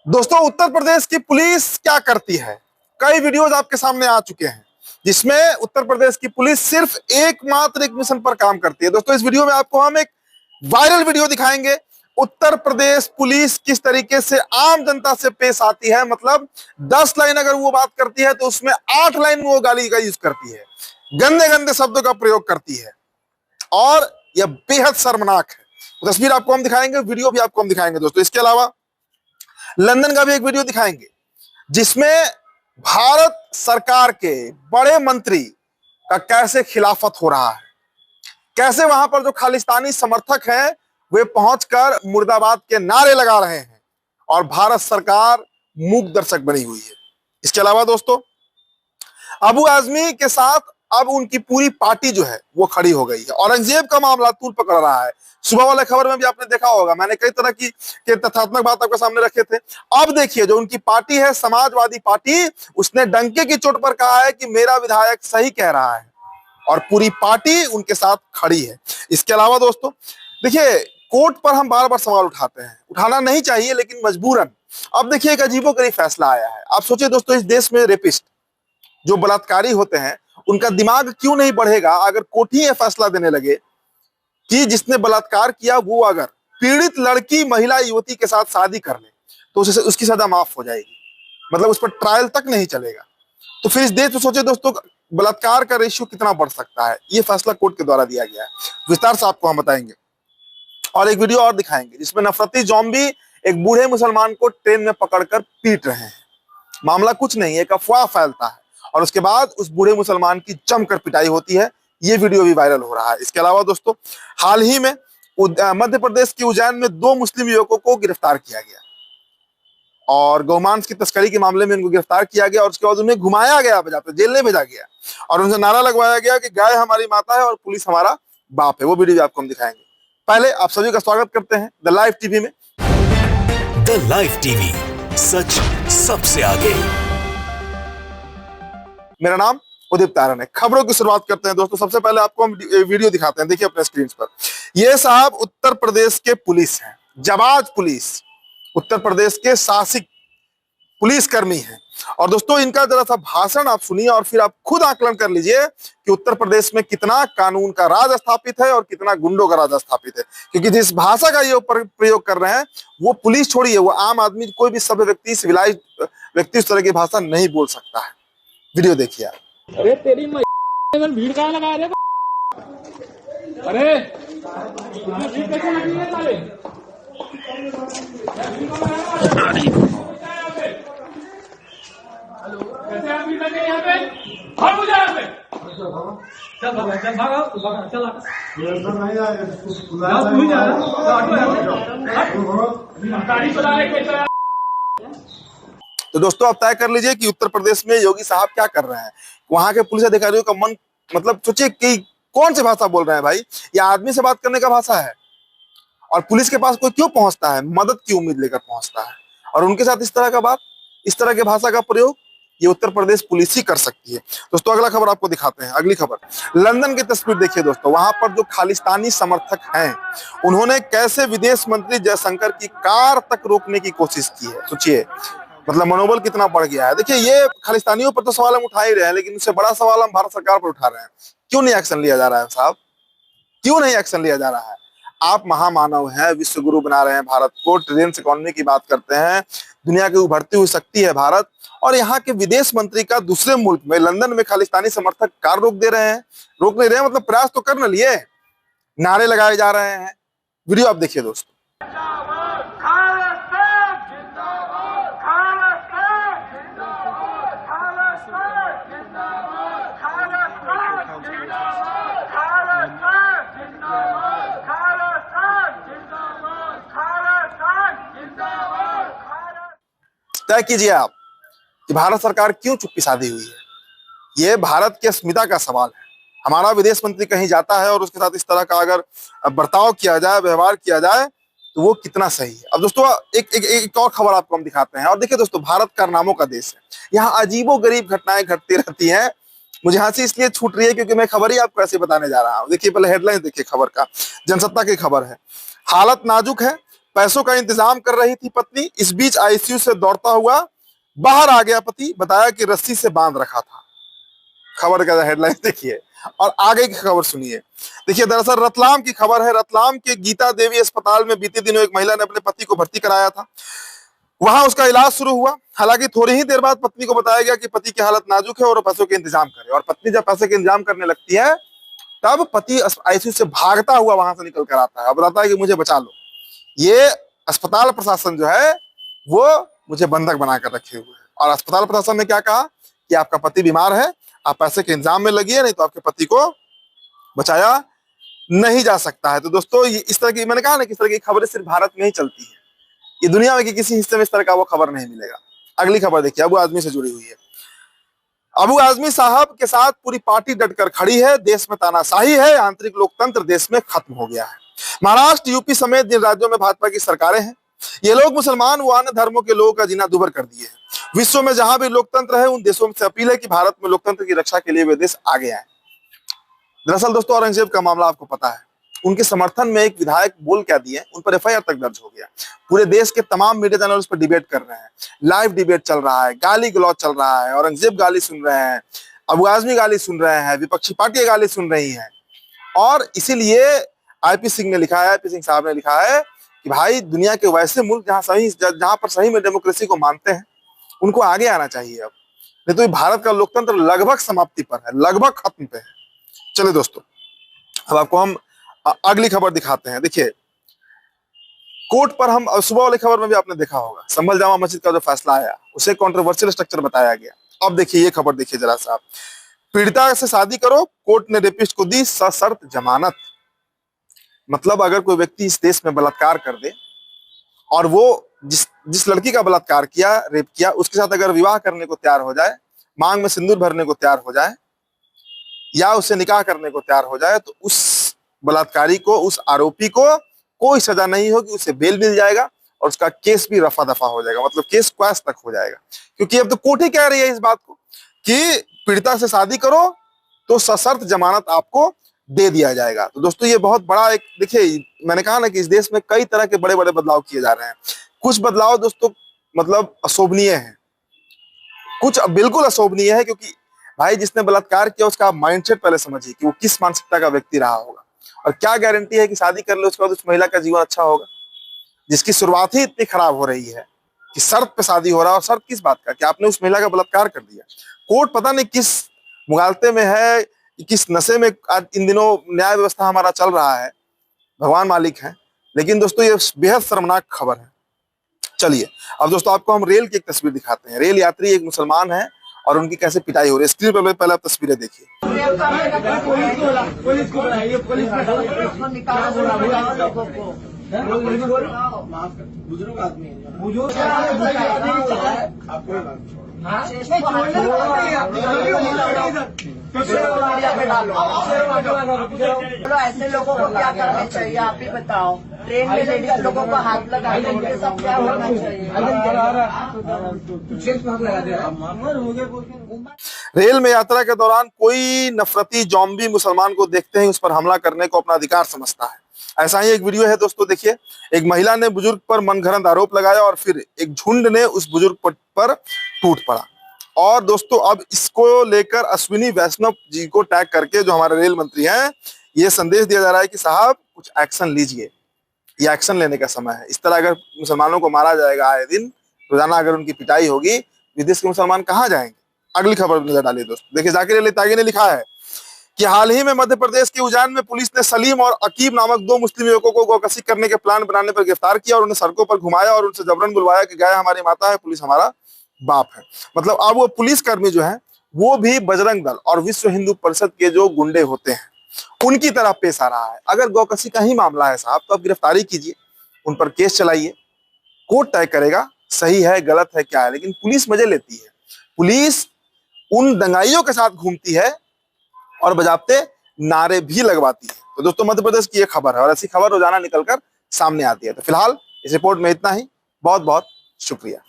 दोस्तों, उत्तर प्रदेश की पुलिस क्या करती है? कई वीडियोज आपके सामने आ चुके हैं जिसमें उत्तर प्रदेश की पुलिस सिर्फ एकमात्र एक मिशन पर काम करती है। दोस्तों, इस वीडियो में आपको हम एक वायरल वीडियो दिखाएंगे। उत्तर प्रदेश पुलिस किस तरीके से आम जनता से पेश आती है। मतलब 10 लाइन अगर वो बात करती है तो उसमें 8 लाइन वो गाली का यूज करती है, गंदे गंदे शब्दों का प्रयोग करती है और यह बेहद शर्मनाक है। तो तस्वीर आपको हम दिखाएंगे, वीडियो भी आपको हम दिखाएंगे। दोस्तों, इसके अलावा लंदन का भी एक वीडियो दिखाएंगे जिसमें भारत सरकार के बड़े मंत्री का कैसे खिलाफत हो रहा है, कैसे वहां पर जो खालिस्तानी समर्थक हैं वे पहुंचकर मुर्दाबाद के नारे लगा रहे हैं और भारत सरकार मूक दर्शक बनी हुई है। इसके अलावा दोस्तों, अबू आजमी के साथ अब उनकी पूरी पार्टी जो है वो खड़ी हो गई है। औरंगजेब का मामला तूल पकड़ रहा है। सुबह वाले खबर में भी आपने देखा होगा, मैंने कई तरह की के तथ्यात्मक बात आपके सामने रखे थे। अब देखिए, जो उनकी पार्टी है समाजवादी पार्टी, उसने डंके की चोट पर कहा है कि मेरा विधायक सही कह रहा है और पूरी पार्टी उनके साथ खड़ी है। इसके अलावा दोस्तों देखिए, कोर्ट पर हम बार बार सवाल उठाते हैं, उठाना नहीं चाहिए लेकिन मजबूरन। अब देखिए, एक अजीबोगरीब फैसला आया है। आप सोचिए दोस्तों, इस देश में रेपिस्ट जो बलात्कारी होते हैं उनका दिमाग क्यों नहीं बढ़ेगा अगर कोर्ट ही यह फैसला देने लगे कि जिसने बलात्कार किया वो अगर पीड़ित लड़की महिला युवती के साथ शादी कर ले तो उसे उसकी सजा माफ हो जाएगी। मतलब उस पर ट्रायल तक नहीं चलेगा। तो फिर इस देश में सोचे दोस्तों, बलात्कार का रेशियो कितना बढ़ सकता है। ये फैसला कोर्ट के द्वारा दिया गया है, विस्तार से आपको हम बताएंगे और एक वीडियो और दिखाएंगे जिसमें नफरती ज़ॉम्बी एक बूढ़े मुसलमान को ट्रेन में पकड़कर पीट रहे हैं। मामला कुछ नहीं, एक अफवाह फैलता है और उसके बाद उस बूढ़े मुसलमान की जमकर पिटाई होती है। ये वीडियो भी वायरल हो रहा है। इसके अलावा दोस्तों, हाल ही में मध्य प्रदेश के उज्जैन में 2 मुस्लिम युवकों को गिरफ्तार किया गया और गौमांस की तस्करी के मामले में उनको गिरफ्तार किया गया और उसके बाद उन्हें घुमाया गया, जेल में भेजा गया और उनसे नारा लगवाया गया कि गाय हमारी माता है और पुलिस हमारा बाप है। वो वीडियो भी आपको हम दिखाएंगे। पहले आप सभी का स्वागत करते हैं द लाइव टीवी में। द लाइव टीवी, सच सबसे आगे। मेरा नाम उदित तारन है। खबरों की शुरुआत करते हैं दोस्तों। सबसे पहले आपको हम वीडियो दिखाते हैं, देखिए अपने स्क्रीन पर। ये साहब उत्तर प्रदेश के पुलिस हैं, जाबाज पुलिस, उत्तर प्रदेश के शासक पुलिसकर्मी हैं। और दोस्तों, इनका जरा सा भाषण आप सुनिए और फिर आप खुद आकलन कर लीजिए कि उत्तर प्रदेश में कितना कानून का राज स्थापित है और कितना गुंडों का राज स्थापित है। क्योंकि जिस भाषा का ये प्रयोग कर रहे हैं वो पुलिस छोड़िए, वो आम आदमी, कोई भी सभ्य व्यक्ति, सिविलाइज्ड व्यक्ति उस तरह की भाषा नहीं बोल सकता है। वीडियो देखिए आप। अरे तेरी भीड़ कहाँ लगा रहे? अरे भीड़ कैसे लगी है साले? कैसे आप भीड़ लगे यहाँ पे? भागो जा यहाँ पे। चल भागो, चल भागो, चल गाड़ी चला रहे। तो दोस्तों, आप तय कर लीजिए कि उत्तर प्रदेश में योगी साहब क्या कर रहे हैं। वहां के पुलिस अधिकारियों का मन, मतलब सोचिए कि कौन सी भाषा बोल रहे हैं भाई। ये आदमी से बात करने का भाषा है और पुलिस के पास कोई क्यों पहुंचता है? मदद की उम्मीद लेकर पहुंचता है और उनके साथ इस तरह का बात, इस तरह के भाषा का प्रयोग ये उत्तर प्रदेश पुलिस ही कर सकती है। दोस्तों, अगला खबर आपको दिखाते हैं। अगली खबर लंदन की तस्वीर देखिए दोस्तों। वहां पर जो खालिस्तानी समर्थक हैं उन्होंने कैसे विदेश मंत्री जयशंकर की कार तक रोकने की कोशिश की है। सोचिए, मतलब मनोबल कितना बढ़ गया है। देखिए, ये खालिस्तानियों पर तो सवाल हम उठा ही रहे हैं, लेकिन उससे बड़ा सवाल हम भारत सरकार पर उठा रहे हैं। क्यों नहीं एक्शन लिया जा रहा है साहब? क्यों नहीं एक्शन लिया जा रहा है? आप महामानव हैं, विश्व गुरु बना रहे हैं भारत को, ट्रिलियंस इकोनॉमी की बात करते हैं, दुनिया की उभरती हुई शक्ति है भारत, और यहाँ के विदेश मंत्री का दूसरे मुल्क में, लंदन में, खालिस्तानी समर्थक कार रोक दे रहे हैं। रोक नहीं रहे, मतलब प्रयास तो कर न लिए, नारे लगाए जा रहे हैं। वीडियो आप देखिए दोस्तों। तय कीजिए आप कि भारत सरकार क्यों चुप्पी साधी हुई है। ये भारत की अस्मिता का सवाल है। हमारा विदेश मंत्री कहीं जाता है और उसके साथ इस तरह का अगर बर्ताव किया जाए, व्यवहार किया जाए, तो वो कितना सही है। अब दोस्तों, एक और खबर आपको हम दिखाते हैं। और देखिए दोस्तों, भारत कारनामों का देश है। यहाँ अजीबोगरीब घटनाएं घटती रहती हैं। मुझे हंसी इसलिए छूट रही है क्योंकि मैं खबर ही आपको ऐसे बताने जा रहा हूँ। देखिए, पहले हेडलाइन देखिए खबर का। जनसत्ता की खबर है, हालत नाजुक है, पैसों का इंतजाम कर रही थी पत्नी। इस बीच आईसीयू से दौड़ता हुआ बाहर आ गया पति। बताया कि रस्सी से बांध रखा था। खबर का हेडलाइन देखिए और आगे की खबर सुनिए। देखिए, दरअसल रतलाम की खबर है। रतलाम के गीता देवी अस्पताल में बीते दिनों एक महिला ने अपने पति को भर्ती कराया था। वहां उसका इलाज शुरू हुआ। हालांकि थोड़ी ही देर बाद पत्नी को बताया गया कि पति की हालत नाजुक है और पैसों के इंतजाम करे। और पत्नी जब पैसे के इंतजाम करने लगती है तब पति आईसीयू से भागता हुआ वहां से निकल कर आता है और बताता है कि मुझे बचा लो। ये अस्पताल प्रशासन जो है वो मुझे बंधक बनाकर रखे हुए है। और अस्पताल प्रशासन ने क्या कहा कि आपका पति बीमार है, आप पैसे के इंतजाम में लगिए, नहीं तो आपके पति को बचाया नहीं जा सकता है। तो दोस्तों, ये इस तरह की, मैंने कहा ना कि इस तरह की खबरें सिर्फ भारत में ही चलती है। ये दुनिया में किसी हिस्से में इस तरह का वो खबर नहीं मिलेगा। अगली खबर देखिए, अबू आजमी से जुड़ी हुई है। अबू आजमी साहब के साथ पूरी पार्टी डटकर खड़ी है। देश में तानाशाही है, आंतरिक लोकतंत्र देश में खत्म हो गया है। महाराष्ट्र, यूपी समेत जिन राज्यों में भाजपा की सरकारें हैं, ये लोग मुसलमान व अन्य धर्मों के लोगों का जीना दुभर कर दिए हैं। विश्व में जहां भी लोकतंत्र है, उन देशों से अपील है कि भारत में लोकतंत्र की रक्षा के लिए वे देश आगे आए। दरअसल दोस्तों, औरंगजेब का मामला आपको पता है। उनके समर्थन में एक विधायक बोल क्या दिए, उन पर एफआईआर तक दर्ज हो गया। पूरे देश के तमाम मीडिया चैनल उस पर डिबेट कर रहे हैं, लाइव डिबेट चल रहा है, गाली गलौज चल रहा है। औरंगजेब गाली सुन रहे हैं, अबू आजमी गाली सुन रहे हैं, विपक्षी पार्टियां गाली सुन रही हैं। और इसीलिए आईपी सिंह ने लिखा है, आईपी सिंह साहब ने लिखा है कि भाई, दुनिया के वैसे मुल्क जहां पर सही में डेमोक्रेसी को मानते हैं, उनको आगे आना चाहिए अब। नहीं तो भारत का लोकतंत्र लगभग समाप्ति पर है, लगभग खत्म पे है। चलिए दोस्तों, अब आपको हम अगली खबर दिखाते हैं। देखिए, कोर्ट पर हम सुबह वाली खबर में भी आपने देखा होगा, संभल जामा मस्जिद का जो फैसला आया उसे कंट्रोवर्शियल स्ट्रक्चर बताया गया। अब देखिए ये खबर देखिए जरा सा। पीड़िता से शादी करो, कोर्ट ने रेपिस्ट को दी सशर्त जमानत। मतलब अगर कोई व्यक्ति इस देश में बलात्कार कर दे और वो जिस लड़की का बलात्कार किया, रेप किया, उसके साथ अगर विवाह करने को तैयार हो जाए, मांग में सिंदूर भरने को तैयार हो जाए या उससे निकाह करने को तैयार हो जाए, तो उस बलात्कारी को, उस आरोपी को कोई सजा नहीं होगी, उसे बेल मिल जाएगा और उसका केस भी रफा दफा हो जाएगा। मतलब केस क्वैश तक हो जाएगा। क्योंकि अब तो कोर्ट ही कह रही है इस बात को कि पीड़िता से शादी करो तो सशर्त जमानत आपको दे दिया जाएगा। तो दोस्तों, ये बहुत बड़ा एक, देखिए मैंने कहा ना कि इस देश में कई तरह के बड़े बड़े बदलाव किए जा रहे हैं। कुछ बदलाव दोस्तों मतलब अशोभनीय है, कुछ बिल्कुल अशोभनीय है। क्योंकि भाई, जिसने बलात्कार किया उसका माइंडसेट पहले समझिए कि वो किस मानसिकता का व्यक्ति रहा होगा। और क्या गारंटी है कि शादी कर ले उसके बाद उस महिला का जीवन अच्छा होगा, जिसकी शुरुआत ही इतनी खराब हो रही है कि शर्त पे शादी हो रहा है। और शर्त किस बात का, कि आपने उस महिला का बलात्कार कर दिया। कोर्ट पता नहीं किस मुगालते में है, किस नशे में आज इन दिनों न्याय व्यवस्था हमारा चल रहा है, भगवान मालिक है। लेकिन दोस्तों, ये बेहद शर्मनाक खबर है। चलिए अब दोस्तों, आपको हम रेल की एक तस्वीर दिखाते हैं। रेल यात्री एक मुसलमान है और उनकी कैसे पिटाई हो रही है। स्क्रीन पर पहले आप तस्वीरें देखिए। बुजुर्ग आदमी है। ऐसे लोगों को क्या करना चाहिए, आप ही बताओ। ट्रेन में लेडीज लोगों को हाथ लगाने के सब क्या होना चाहिए। रेल में यात्रा के दौरान कोई नफरती जॉम्बी मुसलमान को देखते ही उस पर हमला करने को अपना अधिकार समझता है। ऐसा ही एक वीडियो है दोस्तों, देखिए। एक महिला ने बुजुर्ग पर मनगढ़ंत आरोप लगाया और फिर एक झुंड ने उस बुजुर्ग पर टूट पड़ा। और दोस्तों, अब इसको लेकर अश्विनी वैष्णव जी को टैग करके, जो हमारे रेल मंत्री हैं, ये संदेश दिया जा रहा है कि साहब कुछ एक्शन लीजिए, ये एक्शन लेने का समय है। इस तरह अगर मुसलमानों को मारा जाएगा आए दिन, रोजाना अगर उनकी पिटाई होगी, विदेश के मुसलमान कहाँ जाएंगे। अगली खबर नजर डालिए दोस्तों। देखिए, जाकिर अली तागी ने लिखा है कि हाल ही में मध्य प्रदेश के उज्जैन में पुलिस ने सलीम और अकीब नामक 2 मुस्लिम युवकों को गौकसी करने के प्लान बनाने पर गिरफ्तार किया और उन्हें सड़कों पर घुमाया और उनसे जबरन बुलवाया कि गाय हमारी माता है, पुलिस हमारा बाप है। मतलब अब वो पुलिस कर्मी जो है वो भी बजरंग दल और विश्व हिंदू परिषद के जो गुंडे होते हैं उनकी तरह पेश आ रहा है। अगर गौकसी का ही मामला है साहब, तो आप गिरफ्तारी कीजिए, उन पर केस चलाइए, कोर्ट तय करेगा सही है गलत है क्या है। लेकिन पुलिस मजे लेती है, पुलिस उन दंगाइयों के साथ घूमती है और बजाते नारे भी लगवाती है। तो दोस्तों, मध्य प्रदेश की ये खबर है और ऐसी खबर रोजाना निकलकर सामने आती है। तो फिलहाल इस रिपोर्ट में इतना ही। बहुत बहुत शुक्रिया।